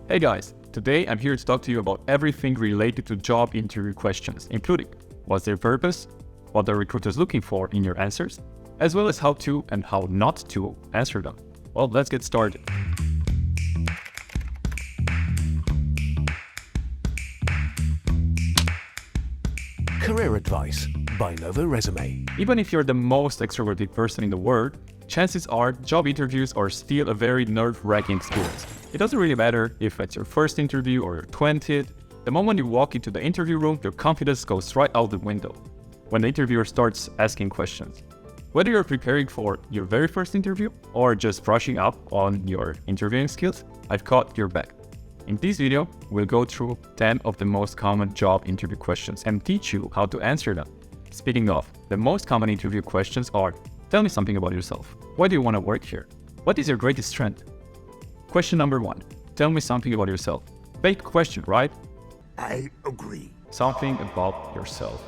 Hey guys, today I'm here to talk to you about everything related to job interview questions, including what's their purpose, what are recruiters looking for in your answers, as well as how to and how not to answer them. Well, let's get started. Career Advice by Novoresume. Even if you're the most extroverted person in the world, chances are job interviews are still a very nerve-wracking experience. It doesn't really matter if it's your first interview or your 20th. The moment you walk into the interview room, your confidence goes right out the window when the interviewer starts asking questions. Whether you're preparing for your very first interview or just brushing up on your interviewing skills, I've got your back. In this video, we'll go through 10 of the most common job interview questions and teach you how to answer them. Speaking of, the most common interview questions are: tell me something about yourself. Why do you want to work here? What is your greatest strength? Question number 1. Tell me something about yourself. Big question, right? I agree. Something about yourself.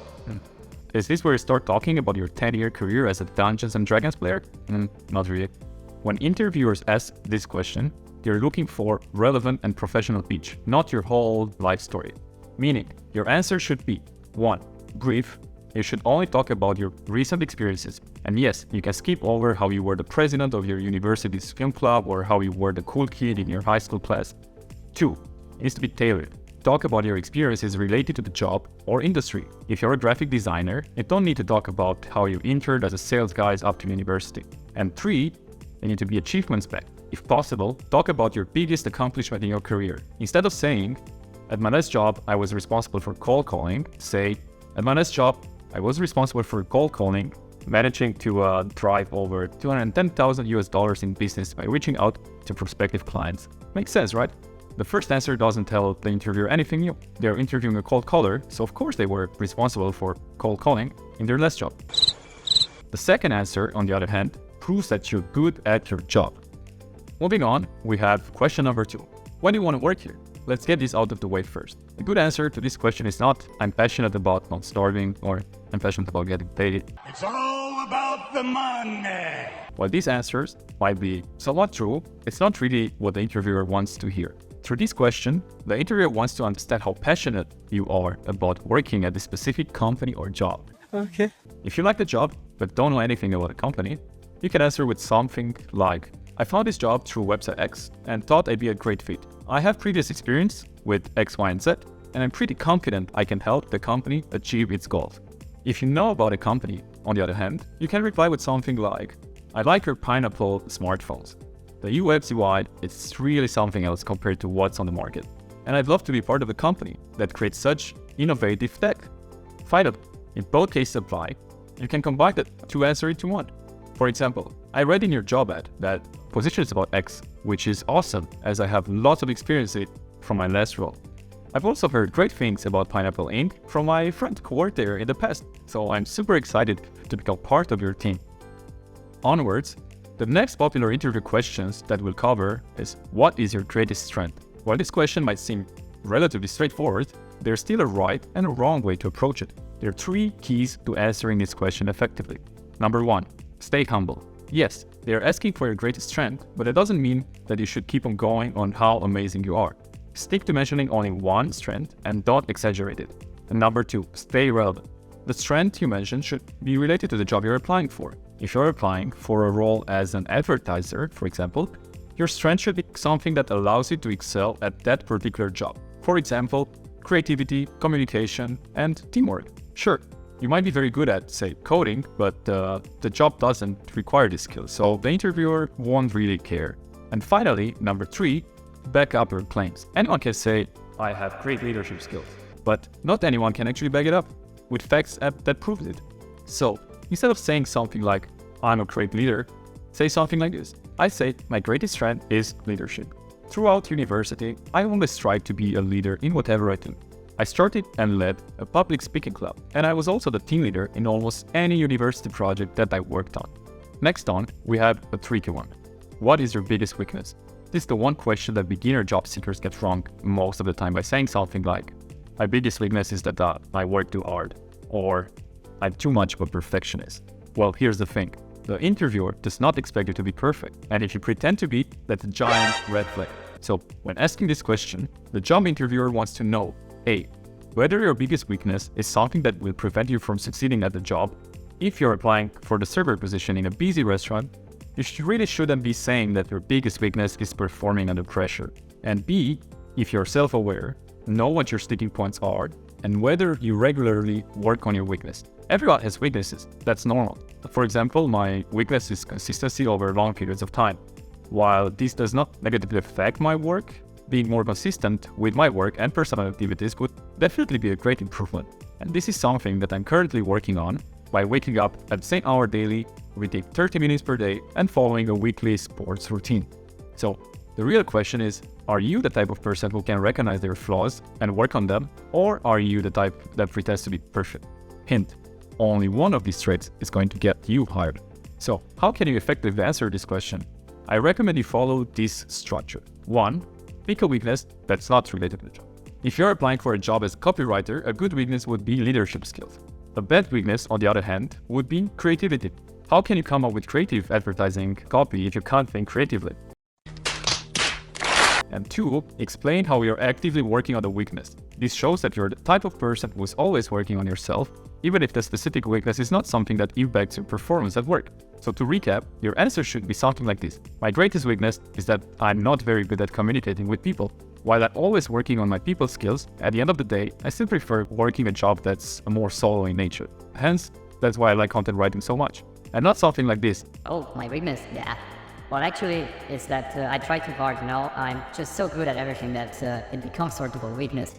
Is this where you start talking about your 10-year career as a Dungeons & Dragons player? Not really. When interviewers ask this question, they're looking for relevant and professional pitch, not your whole life story. Meaning, your answer should be 1. Brief. You should only talk about your recent experiences. And yes, you can skip over how you were the president of your university's film club or how you were the cool kid in your high school class. 2. It needs to be tailored. Talk about your experiences related to the job or industry. If you're a graphic designer, you don't need to talk about how you interned as a sales guy after university. And 3. They need to be achievements-backed. If possible, talk about your biggest accomplishment in your career. Instead of saying, at my last job, I was responsible for cold calling, say, at my last job, I was responsible for cold calling, managing to drive over $210,000 in business by reaching out to prospective clients. Makes sense, right? The first answer doesn't tell the interviewer anything new. They're interviewing a cold caller, so of course they were responsible for cold calling in their last job. The second answer, on the other hand, proves that you're good at your job. Moving on, we have question number 2. Why do you want to work here? Let's get this out of the way first. A good answer to this question is not, I'm passionate about not starving, or I'm passionate about getting paid. It's all about the money. While these answers might be somewhat true, it's not really what the interviewer wants to hear. Through this question, the interviewer wants to understand how passionate you are about working at a specific company or job. Okay. If you like the job, but don't know anything about the company, you can answer with something like, I found this job through website X and thought I'd be a great fit. I have previous experience with X, Y, and Z, and I'm pretty confident I can help the company achieve its goals. If you know about a company, on the other hand, you can reply with something like, I like your Pineapple smartphones. The UX UI is really something else compared to what's on the market. And I'd love to be part of a company that creates such innovative tech. Finally, if both cases apply, you can combine the two answers into one. For example, I read in your job ad that position is about X, which is awesome as I have lots of experience in it from my last role. I've also heard great things about Pineapple Inc. from my friend who worked there in the past, so I'm super excited to become part of your team. Onwards, the next popular interview questions that we'll cover is, what is your greatest strength? While this question might seem relatively straightforward, there's still a right and a wrong way to approach it. There are 3 keys to answering this question effectively. Number 1, stay humble. Yes, they are asking for your greatest strength, but it doesn't mean that you should keep on going on how amazing you are. Stick to mentioning only one strength and don't exaggerate it. And number 2, stay relevant. The strength you mentioned should be related to the job you're applying for. If you're applying for a role as an advertiser, for example, your strength should be something that allows you to excel at that particular job. For example, creativity, communication, and teamwork. Sure, you might be very good at, say, coding, but the job doesn't require these skills, so the interviewer won't really care. And finally, number 3, back up your claims. Anyone can say, I have great leadership skills, but not anyone can actually back it up with facts that proves it. So, instead of saying something like, I'm a great leader, say something like this. I say, my greatest strength is leadership. Throughout university, I always strive to be a leader in whatever I do. I started and led a public speaking club, and I was also the team leader in almost any university project that I worked on. Next on, we have a tricky one. What is your biggest weakness? This is the one question that beginner job seekers get wrong most of the time by saying something like, my biggest weakness is that I work too hard, or I'm too much of a perfectionist. Well, here's the thing. The interviewer does not expect you to be perfect, and if you pretend to be, that's a giant red flag. So when asking this question, the job interviewer wants to know A, whether your biggest weakness is something that will prevent you from succeeding at the job. If you're applying for the server position in a busy restaurant, you really shouldn't be saying that your biggest weakness is performing under pressure. And B, if you're self-aware, know what your sticking points are and whether you regularly work on your weakness. Everyone has weaknesses, that's normal. For example, my weakness is consistency over long periods of time. While this does not negatively affect my work, being more consistent with my work and personal activities would definitely be a great improvement. And this is something that I'm currently working on by waking up at the same hour daily, reading 30 minutes per day, and following a weekly sports routine. So the real question is, are you the type of person who can recognize their flaws and work on them, or are you the type that pretends to be perfect? Hint, only one of these traits is going to get you hired. So how can you effectively answer this question? I recommend you follow this structure. 1. Pick a weakness that's not related to the job. If you're applying for a job as a copywriter, a good weakness would be leadership skills. A bad weakness, on the other hand, would be creativity. How can you come up with creative advertising copy if you can't think creatively? And 2, explain how you're actively working on the weakness. This shows that you're the type of person who is always working on yourself, even if the specific weakness is not something that impacts your performance at work. So to recap, your answer should be something like this. My greatest weakness is that I'm not very good at communicating with people. While I'm always working on my people skills, at the end of the day, I still prefer working a job that's more solo in nature. Hence, that's why I like content writing so much. And not something like this. Oh, my weakness? Yeah. Well, actually, it's that I try too hard, I'm just so good at everything that it becomes sort of a weakness.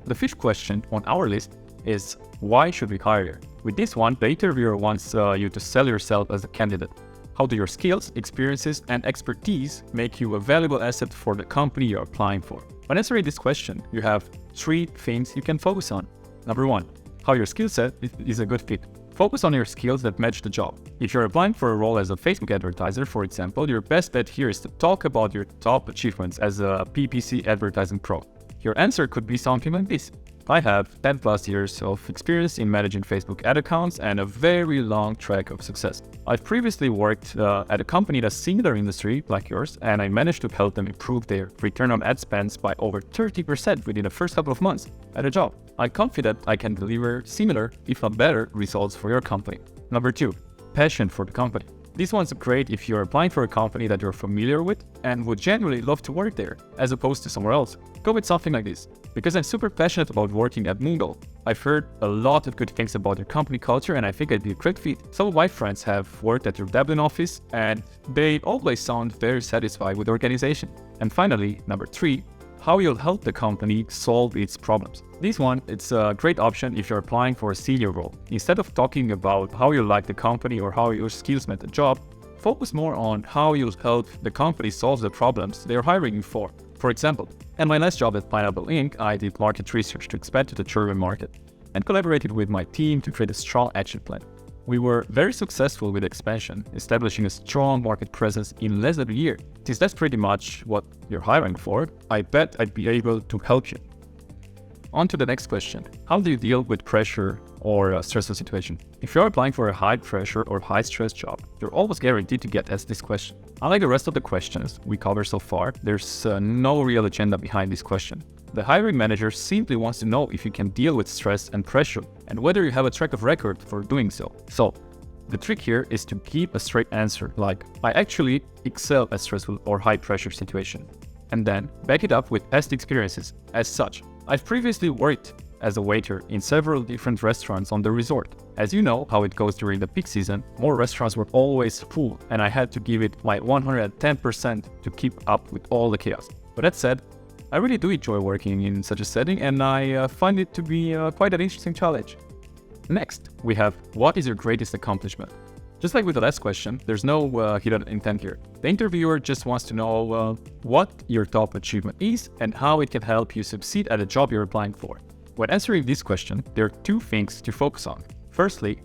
The fifth question on our list is, why should we hire you? With this one, the interviewer wants you to sell yourself as a candidate. How do your skills, experiences, and expertise make you a valuable asset for the company you're applying for? When answering this question, you have 3 things you can focus on. Number 1, how your skill set is a good fit. Focus on your skills that match the job. If you're applying for a role as a Facebook advertiser, for example, your best bet here is to talk about your top achievements as a PPC advertising pro. Your answer could be something like this. I have 10 plus years of experience in managing Facebook ad accounts and a very long track of success. I've previously worked at a company in a similar industry like yours, and I managed to help them improve their return on ad spends by over 30% within the first couple of months at a job. I'm confident I can deliver similar, if not better, results for your company. Number 2, passion for the company. This one's great if you're applying for a company that you're familiar with and would genuinely love to work there, as opposed to somewhere else. Go with something like this. Because I'm super passionate about working at Moodle, I've heard a lot of good things about your company culture and I think I'd be a great fit. Some of my friends have worked at your Dublin office and they always sound very satisfied with the organization. And finally, number 3, how you'll help the company solve its problems. This one, it's a great option if you're applying for a senior role. Instead of talking about how you like the company or how your skills met the job, focus more on how you'll help the company solve the problems they're hiring you for. For example, at my last job at Pineapple Inc., I did market research to expand to the German market and collaborated with my team to create a strong action plan. We were very successful with expansion, establishing a strong market presence in less than a year. Since that's pretty much what you're hiring for, I bet I'd be able to help you. On to the next question. How do you deal with pressure or a stressful situation? If you're applying for a high pressure or high stress job, you're almost guaranteed to get asked this question. Unlike the rest of the questions we covered so far, there's no real agenda behind this question. The hiring manager simply wants to know if you can deal with stress and pressure and whether you have a track of record for doing so. So, the trick here is to keep a straight answer like, I actually excel at stressful or high pressure situation. And then back it up with past experiences. As such, I've previously worked as a waiter in several different restaurants on the resort. As you know how it goes during the peak season, more restaurants were always full and I had to give it my 110% to keep up with all the chaos. But that said, I really do enjoy working in such a setting and I find it to be quite an interesting challenge. Next, we have, what is your greatest accomplishment? Just like with the last question, there's no hidden intent here. The interviewer just wants to know what your top achievement is and how it can help you succeed at a job you're applying for. When answering this question, there are 2 things to focus on. Firstly,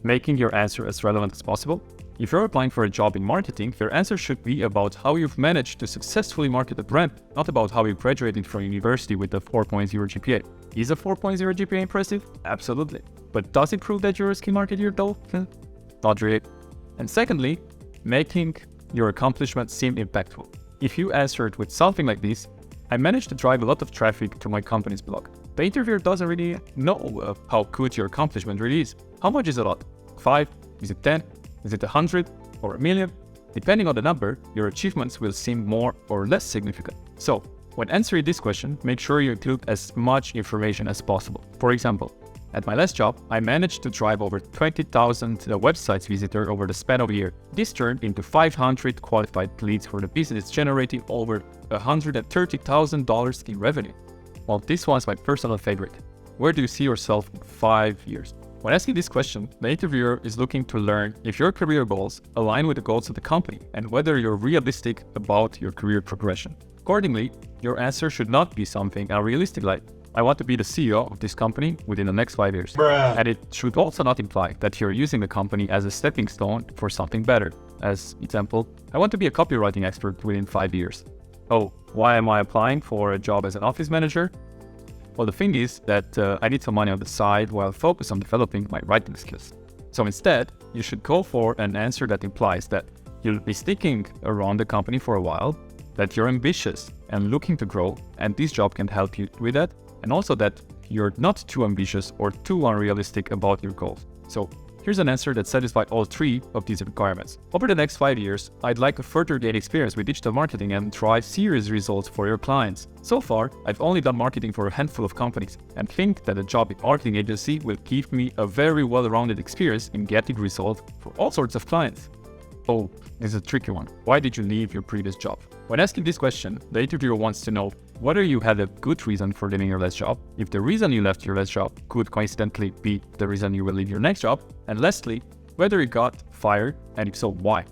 making your answer as relevant as possible. If you're applying for a job in marketing, your answer should be about how you've managed to successfully market a brand, not about how you graduated from university with a 4.0 GPA. Is a 4.0 GPA impressive? Absolutely. But does it prove that you're a skill marketer though? Not really. And secondly, making your accomplishments seem impactful. If you answered with something like this, I managed to drive a lot of traffic to my company's blog. The interviewer doesn't really know how good your accomplishment really is. How much is a lot? 5? Is it 10? Is it 100 or a million? Depending on the number, your achievements will seem more or less significant. So, when answering this question, make sure you include as much information as possible. For example, at my last job, I managed to drive over 20,000 websites visitors over the span of a year. This turned into 500 qualified leads for the business, generating over $130,000 in revenue. Well, this was my personal favorite. Where do you see yourself in 5 years? When asking this question, the interviewer is looking to learn if your career goals align with the goals of the company and whether you're realistic about your career progression. Accordingly, your answer should not be something unrealistic like, I want to be the CEO of this company within the next 5 years. And it should also not imply that you're using the company as a stepping stone for something better. As example, I want to be a copywriting expert within 5 years. Oh, why am I applying for a job as an office manager? Well, the thing is that I need some money on the side while focus on developing my writing skills. So instead, you should go for an answer that implies that you'll be sticking around the company for a while, that you're ambitious and looking to grow, and this job can help you with that, and also that you're not too ambitious or too unrealistic about your goals. So here's an answer that satisfies all 3 of these requirements. Over the next 5 years, I'd like to further gain experience with digital marketing and drive serious results for your clients. So far, I've only done marketing for a handful of companies and think that a job in marketing agency will give me a very well-rounded experience in getting results for all sorts of clients. Oh, this is a tricky one. Why did you leave your previous job? When asking this question, the interviewer wants to know whether you had a good reason for leaving your last job, if the reason you left your last job could coincidentally be the reason you will leave your next job, and lastly, whether you got fired, and if so, why.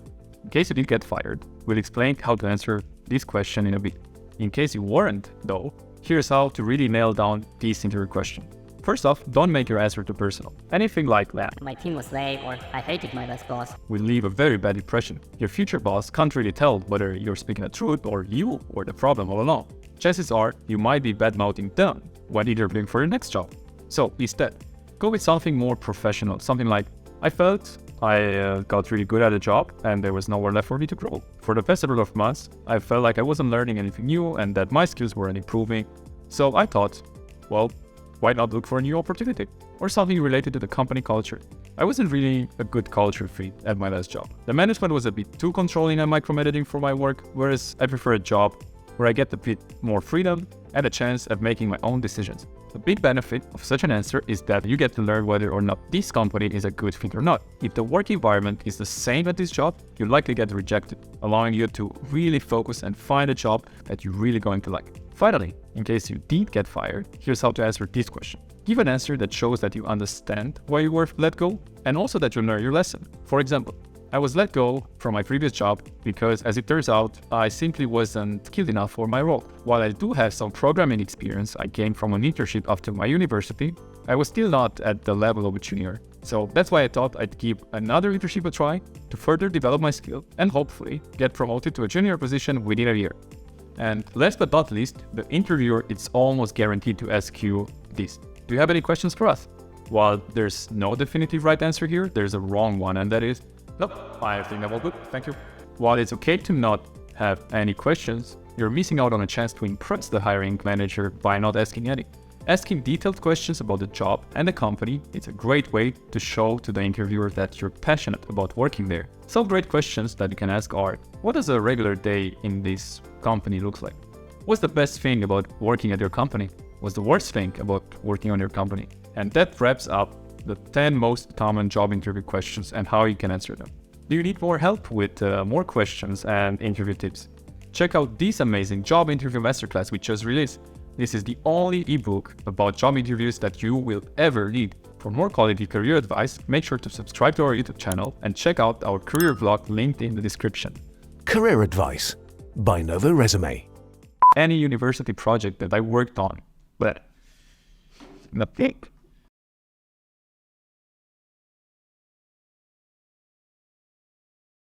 In case you did get fired, we'll explain how to answer this question in a bit. In case you weren't, though, here's how to really nail down this interview question. First off, don't make your answer too personal. Anything like that My team was lame, or I hated my last boss. will leave a very bad impression. Your future boss can't really tell whether you're speaking the truth or you were the problem all along. Chances are you might be bad-mouthing them when interviewing for your next job. So instead, go with something more professional, something like, I felt I got really good at a job and there was nowhere left for me to grow. For the past several of months, I felt like I wasn't learning anything new and that my skills weren't improving. So I thought, well, why not look for a new opportunity? Or something related to the company culture. I wasn't really a good culture fit at my last job. The management was a bit too controlling and micromanaging for my work, whereas I prefer a job where I get a bit more freedom and a chance of making my own decisions. The big benefit of such an answer is that you get to learn whether or not this company is a good fit or not. If the work environment is the same at this job, you'll likely get rejected, allowing you to really focus and find a job that you're really going to like. Finally, in case you did get fired, here's how to answer this question. Give an answer that shows that you understand why you were let go and also that you learned your lesson. For example, I was let go from my previous job because, as it turns out, I simply wasn't skilled enough for my role. While I do have some programming experience I gained from an internship after my university, I was still not at the level of a junior. So that's why I thought I'd give another internship a try to further develop my skill and hopefully get promoted to a junior position within a year. And last but not least, the interviewer is almost guaranteed to ask you this. Do you have any questions for us? While there's no definitive right answer here, there's a wrong one, and that is, nope, I think that was good, thank you. While it's okay to not have any questions, you're missing out on a chance to impress the hiring manager by not asking any. Asking detailed questions about the job and the company is a great way to show to the interviewer that you're passionate about working there. Some great questions that you can ask are, what does a regular day in this company look like? What's the best thing about working at your company? What's the worst thing about working on your company? And that wraps up the 10 most common job interview questions and how you can answer them. Do you need more help with more questions and interview tips? Check out this amazing Job Interview Masterclass we just released. This is the only ebook about job interviews that you will ever need. For more quality career advice, make sure to subscribe to our YouTube channel and check out our career vlog linked in the description. Career Advice by Novoresume. Any university project that I worked on, but in the peak,